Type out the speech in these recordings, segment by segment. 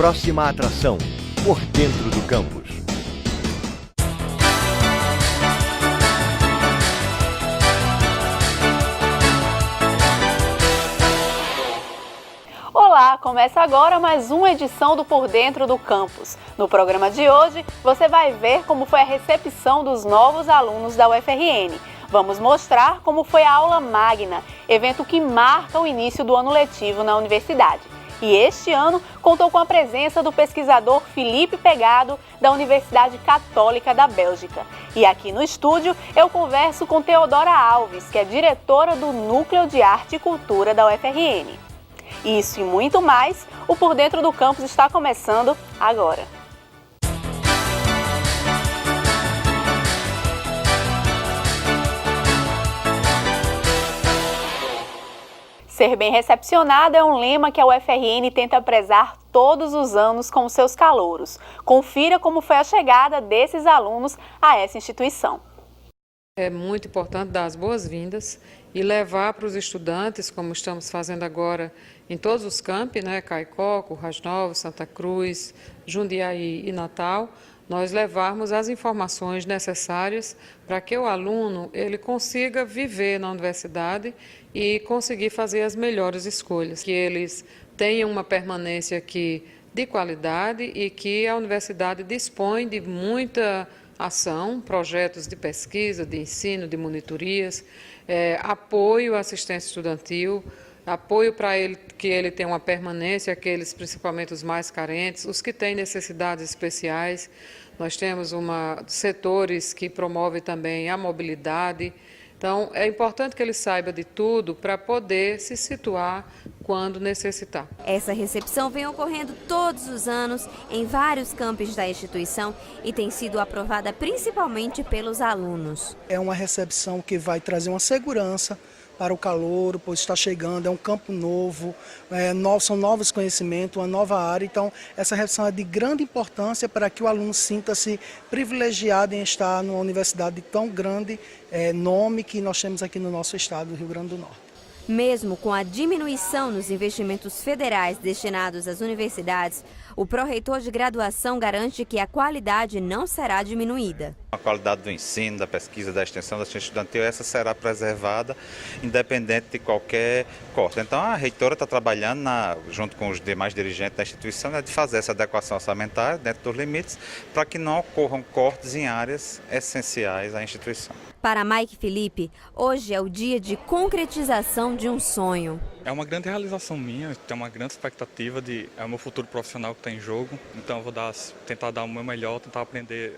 Próxima atração, Por Dentro do Campus. Olá, começa agora mais uma edição do Por Dentro do Campus. No programa de hoje, você vai ver como foi a recepção dos novos alunos da UFRN. Vamos mostrar como foi a aula magna, evento que marca o início do ano letivo na universidade. E este ano contou com a presença do pesquisador Felipe Pegado, da Universidade Católica da Bélgica. E aqui no estúdio eu converso com Teodora Alves, que é diretora do Núcleo de Arte e Cultura da UFRN. Isso e muito mais, o Por Dentro do Campus está começando agora. Ser bem recepcionada é um lema que a UFRN tenta prezar todos os anos com os seus calouros. Confira como foi a chegada desses alunos a essa instituição. É muito importante dar as boas-vindas e levar para os estudantes, como estamos fazendo agora em todos os campi, Caicó, Currais Novos, Santa Cruz, Jundiaí e Natal, nós levarmos as informações necessárias para que o aluno ele consiga viver na universidade e conseguir fazer as melhores escolhas, que eles tenham uma permanência aqui de qualidade e que a universidade dispõe de muita ação, projetos de pesquisa, de ensino, de monitorias, apoio à assistência estudantil, apoio para que ele tenha uma permanência, aqueles principalmente os mais carentes, os que têm necessidades especiais. Nós temos setores que promovem também a mobilidade. Então, é importante que ele saiba de tudo para poder se situar quando necessitar. Essa recepção vem ocorrendo todos os anos em vários campos da instituição e tem sido aprovada principalmente pelos alunos. É uma recepção que vai trazer uma segurança para o calouro, pois está chegando, é um campo novo, são novos conhecimentos, uma nova área. Então, essa recepção é de grande importância para que o aluno sinta-se privilegiado em estar numa universidade de tão grande nome que nós temos aqui no nosso estado do Rio Grande do Norte. Mesmo com a diminuição nos investimentos federais destinados às universidades, o pró-reitor de graduação garante que a qualidade não será diminuída. A qualidade do ensino, da pesquisa, da extensão, da assistência estudantil, essa será preservada independente de qualquer corte. Então a reitora está trabalhando, junto com os demais dirigentes da instituição, de fazer essa adequação orçamentária dentro dos limites para que não ocorram cortes em áreas essenciais à instituição. Para Mike Felipe, hoje é o dia de concretização de um sonho. É uma grande realização minha, tenho uma grande expectativa é o meu futuro profissional que está em jogo. Então eu vou tentar dar o meu melhor, tentar aprender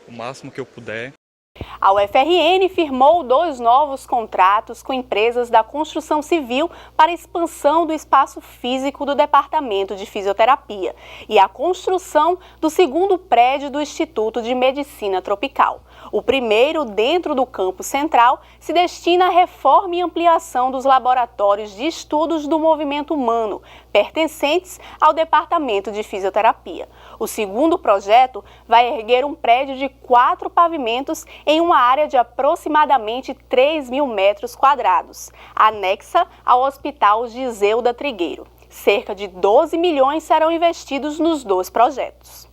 o máximo que eu puder. A UFRN firmou 2 novos contratos com empresas da construção civil para a expansão do espaço físico do Departamento de Fisioterapia e a construção do 2º prédio do Instituto de Medicina Tropical. O primeiro, dentro do campus central, se destina à reforma e ampliação dos laboratórios de estudos do movimento humano, pertencentes ao Departamento de Fisioterapia. O 2º projeto vai erguer um prédio de 4 pavimentos em uma área de aproximadamente 3.000 metros quadrados, anexa ao Hospital Giseuda Trigueiro. Cerca de 12 milhões serão investidos nos 2 projetos.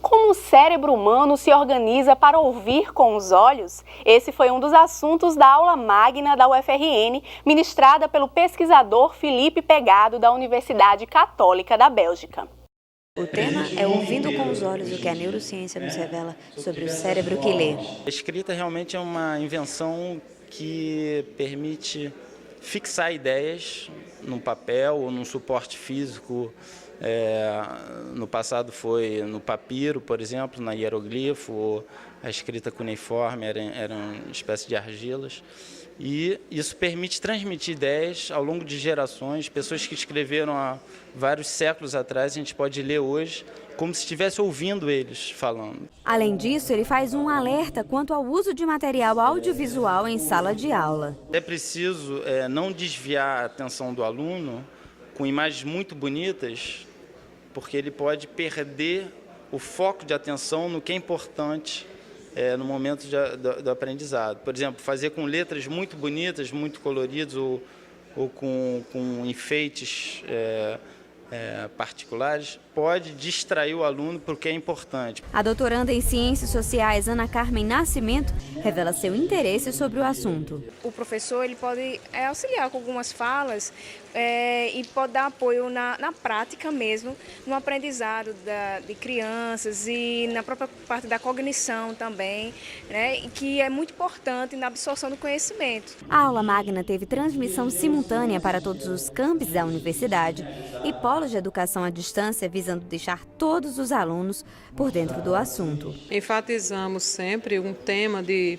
Como o cérebro humano se organiza para ouvir com os olhos? Esse foi um dos assuntos da aula magna da UFRN, ministrada pelo pesquisador Felipe Pegado, da Universidade Católica da Bélgica. O tema é Ouvindo com os Olhos, o que a neurociência nos revela sobre o cérebro que lê. A escrita realmente é uma invenção que permite fixar ideias num papel ou num suporte físico. No passado foi no papiro, por exemplo, na hieroglifo, a escrita cuneiforme era uma espécie de argilas. E isso permite transmitir ideias ao longo de gerações. Pessoas que escreveram há vários séculos atrás, a gente pode ler hoje como se estivesse ouvindo eles falando. Além disso, ele faz um alerta quanto ao uso de material audiovisual em sala de aula. É preciso não desviar a atenção do aluno com imagens muito bonitas, porque ele pode perder o foco de atenção no que é importante no momento do aprendizado. Por exemplo, fazer com letras muito bonitas, muito coloridas, ou com enfeites particulares, pode distrair o aluno para o que é importante. A doutoranda em Ciências Sociais, Ana Carmen Nascimento, revela seu interesse sobre o assunto. O professor ele pode auxiliar com algumas falas e pode dar apoio na prática mesmo, no aprendizado de crianças e na própria parte da cognição também, né, que é muito importante na absorção do conhecimento. A aula magna teve transmissão simultânea para todos os campos da universidade e polos de educação à distância, visando deixar todos os alunos por dentro do assunto. Enfatizamos sempre um tema de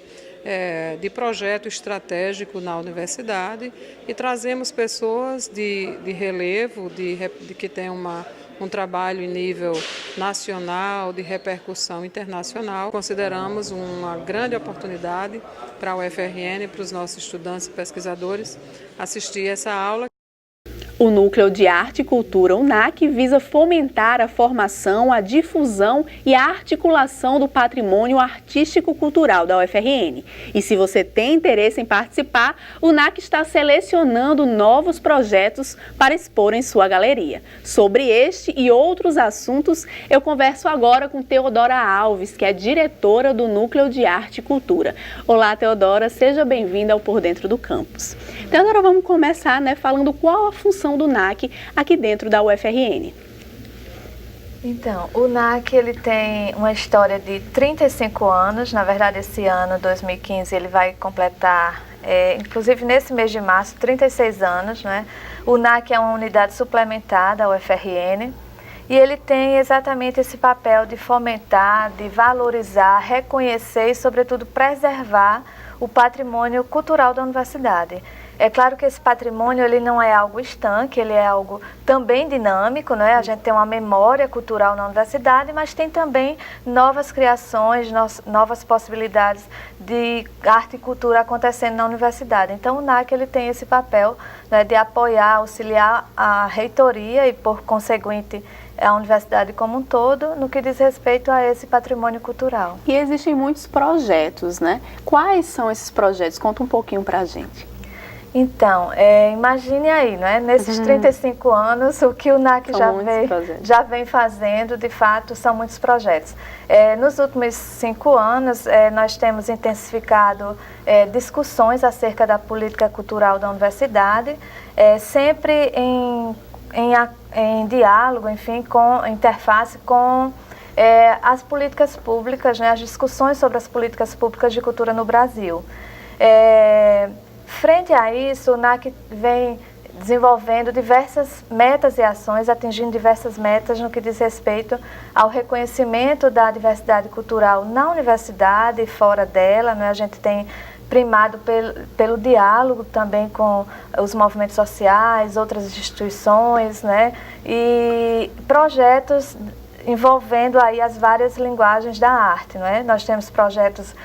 projeto estratégico na universidade e trazemos pessoas de relevo, que têm um trabalho em nível nacional, de repercussão internacional. Consideramos uma grande oportunidade para a UFRN, para os nossos estudantes e pesquisadores, assistir essa aula. O Núcleo de Arte e Cultura, o NAC, visa fomentar a formação, a difusão e a articulação do patrimônio artístico-cultural da UFRN. E se você tem interesse em participar, o NAC está selecionando novos projetos para expor em sua galeria. Sobre este e outros assuntos, eu converso agora com Teodora Alves, que é diretora do Núcleo de Arte e Cultura. Olá, Teodora, seja bem-vinda ao Por Dentro do Campus. Teodora, vamos começar falando qual a função do NAC aqui dentro da UFRN. Então, o NAC ele tem uma história de 35 anos, na verdade esse ano, 2015, ele vai completar, inclusive nesse mês de março, 36 anos, né? O NAC é uma unidade suplementar da UFRN e ele tem exatamente esse papel de fomentar, de valorizar, reconhecer e, sobretudo, preservar o patrimônio cultural da universidade. É claro que esse patrimônio ele não é algo estanque, ele é algo também dinâmico, né? A gente tem uma memória cultural na universidade, mas tem também novas criações, novas possibilidades de arte e cultura acontecendo na universidade. Então o NAC ele tem esse papel, né, de apoiar, auxiliar a reitoria e, por conseguinte, a universidade como um todo, no que diz respeito a esse patrimônio cultural. E existem muitos projetos, né? Quais são esses projetos? Conta um pouquinho pra gente. Então, imagine aí, né? Nesses 35 anos, o que o NAC já vem fazendo, de fato, são muitos projetos. Nos últimos 5 anos, nós temos intensificado discussões acerca da política cultural da universidade, sempre em diálogo, enfim, com interface com as políticas públicas, né? As discussões sobre as políticas públicas de cultura no Brasil. Frente a isso, o NAC vem desenvolvendo diversas metas e ações, atingindo diversas metas no que diz respeito ao reconhecimento da diversidade cultural na universidade e fora dela, né? A gente tem primado pelo diálogo também com os movimentos sociais, outras instituições, né? E projetos envolvendo aí as várias linguagens da arte, não é? Nós temos projetos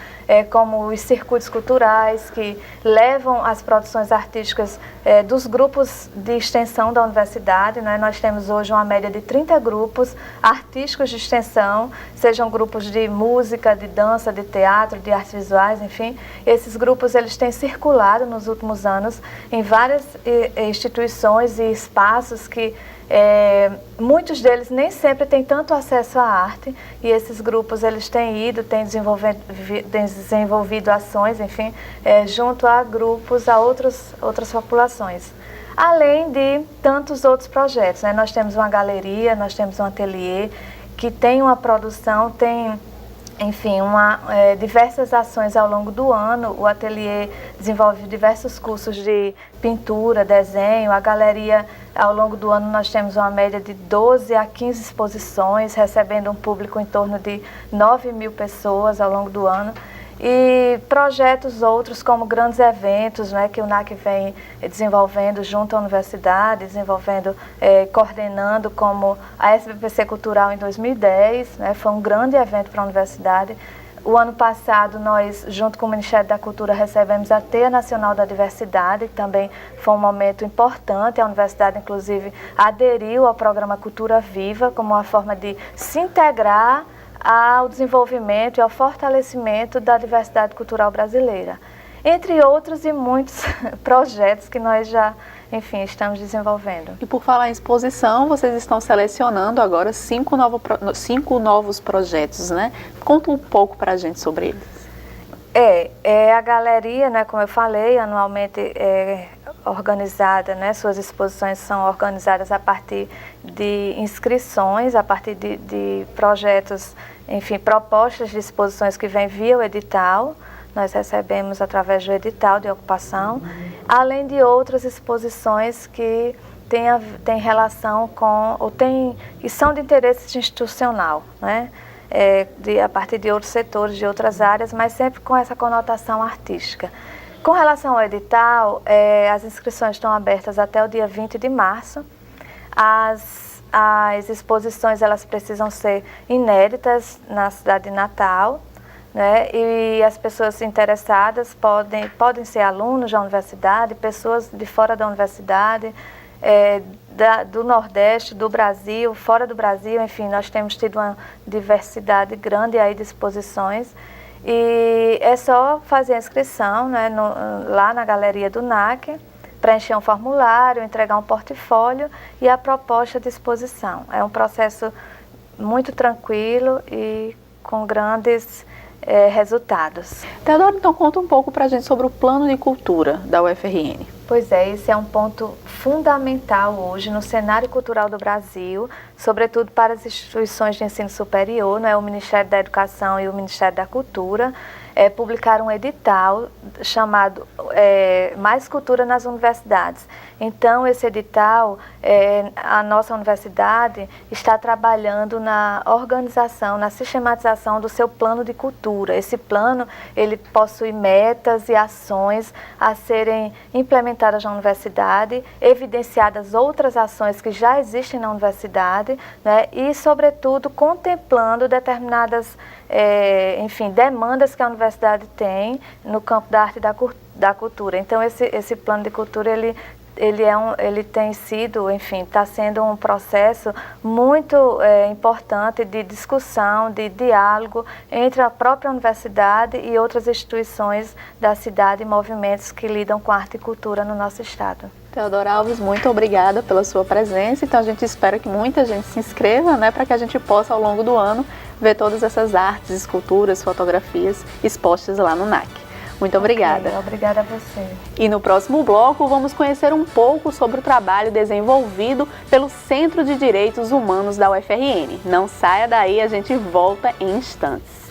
como os circuitos culturais, que levam as produções artísticas dos grupos de extensão da universidade, né? Nós temos hoje uma média de 30 grupos artísticos de extensão, sejam grupos de música, de dança, de teatro, de artes visuais, enfim. Esses grupos eles têm circulado nos últimos anos em várias instituições e espaços que muitos deles nem sempre têm tanto acesso à arte, e esses grupos eles têm desenvolvido ações, enfim, junto a grupos, a outras populações. Além de tantos outros projetos, né? Nós temos uma galeria, nós temos um ateliê que tem uma produção, tem, enfim, diversas ações ao longo do ano. O ateliê desenvolve diversos cursos de pintura, desenho. A galeria, ao longo do ano, nós temos uma média de 12 a 15 exposições, recebendo um público em torno de 9.000 pessoas ao longo do ano. E projetos outros, como grandes eventos, né, que o NAC vem desenvolvendo junto à universidade, coordenando, como a SBPC Cultural em 2010, né, foi um grande evento para a universidade. O ano passado, nós, junto com o Ministério da Cultura, recebemos a Teia Nacional da Diversidade, que também foi um momento importante. A universidade, inclusive, aderiu ao programa Cultura Viva como uma forma de se integrar ao desenvolvimento e ao fortalecimento da diversidade cultural brasileira. entre outros e muitos projetos que nós já, enfim, estamos desenvolvendo. E por falar em exposição, vocês estão selecionando agora 5 novos projetos, né? Conta um pouco para a gente sobre eles. A galeria, né, como eu falei, anualmente é organizada, né, suas exposições são organizadas a partir de inscrições, a partir de projetos, enfim, propostas de exposições que vêm via o edital. Nós recebemos através do edital de ocupação, além de outras exposições que têm relação com, que são de interesse institucional, né? A partir de outros setores, de outras áreas, mas sempre com essa conotação artística. Com relação ao edital, as inscrições estão abertas até o dia 20 de março. As exposições elas precisam ser inéditas na cidade de Natal, né? E as pessoas interessadas podem ser alunos da universidade, pessoas de fora da universidade, do Nordeste, do Brasil, fora do Brasil, enfim, nós temos tido uma diversidade grande aí de exposições e é só fazer a inscrição, né, lá na galeria do NAC, preencher um formulário, entregar um portfólio e a proposta de exposição. É um processo muito tranquilo e com grandes resultados. Teodora, então conta um pouco para a gente sobre o plano de cultura da UFRN. Pois esse é um ponto fundamental hoje no cenário cultural do Brasil, sobretudo para as instituições de ensino superior, né? O Ministério da Educação e o Ministério da Cultura publicaram um edital chamado Mais Cultura nas Universidades. Então, esse edital, a nossa universidade está trabalhando na organização, na sistematização do seu plano de cultura. Esse plano, ele possui metas e ações a serem implementadas na universidade, evidenciadas outras ações que já existem na universidade, né? E, sobretudo, contemplando determinadas enfim, demandas que a universidade tem no campo da arte e da cultura. Então, esse plano de cultura, ele tem sido, enfim, está sendo um processo muito importante de discussão, de diálogo entre a própria universidade e outras instituições da cidade e movimentos que lidam com arte e cultura no nosso estado. Teodora Alves, muito obrigada pela sua presença. Então a gente espera que muita gente se inscreva, né, para que a gente possa ao longo do ano ver todas essas artes, esculturas, fotografias expostas lá no NAC. Muito obrigada. Obrigada a você. E no próximo bloco vamos conhecer um pouco sobre o trabalho desenvolvido pelo Centro de Direitos Humanos da UFRN. Não saia daí, a gente volta em instantes.